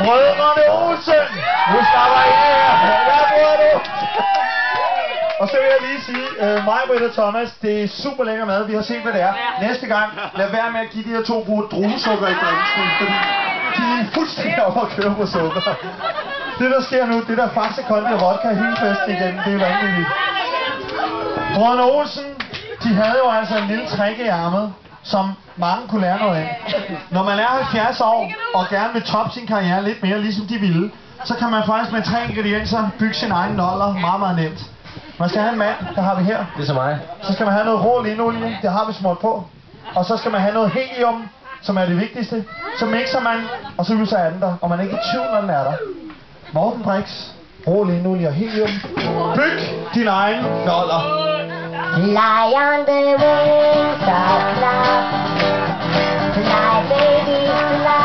Brødrene Olsen! Nu slapper I her! Hvad bruger du? Og så vil jeg lige sige, mig, Britt og Thomas, det er super lækker mad. Vi har set, hvad det er. Næste gang, lad være med at give de her 2 brug druesukker i drinken, fordi de er fuldstændig op at køre på sukker. Det, der sker nu, det der Faxe Kondi og vodka hele festen igen, det er vanvittigt. Brødrene Olsen, de havde jo altså en lille trick i ærmet, som mange kunne lære noget af. Når man er 70 år og gerne vil toppe sin karriere lidt mere, ligesom de ville, så kan man faktisk med 3 ingredienser bygge sin egen noller meget, meget nemt. Man skal have en mand, der har vi her. Det er så mig. Så skal man have noget rå linolie, det har vi smurt på. Og så skal man have noget helium, som er det vigtigste. Så mixer man, og så lyser den der, og man er ikke i tvivl, når den er der. Morten Brix, rå linolie og helium. Byg din egen noller. Fly on the wings of love. Fly, baby, fly.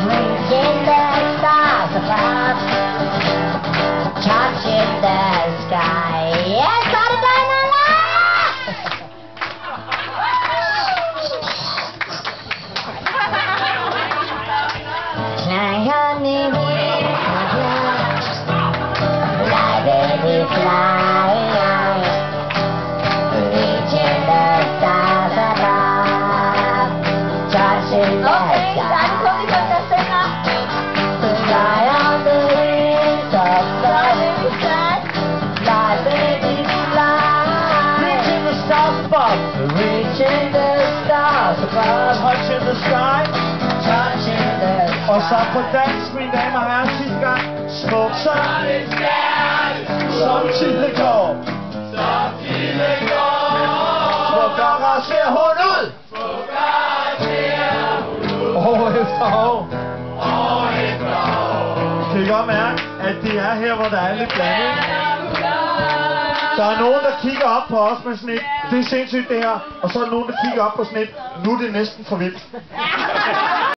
Reaching the stars above. Touching the sky. Yes, got it done, Fly on the wings of love. Fly, baby, fly. Reaching the stars above, touching the sky, touching the sky. Og så på dansk, mine damer og herrer, sidste gang. Smuk som en stjerne, som tidliggår. Som tidliggår. Smukkere ser hun ud. Smukkere ser hun ud. År efter år. År efter år. Kan I godt mærke, at det er her, hvor der er lidt blandet? Der er nogen, der kigger op på os med sådan et, det er sindssygt det her, og så er der nogen, der kigger op på sådan et, nu er det næsten for vildt.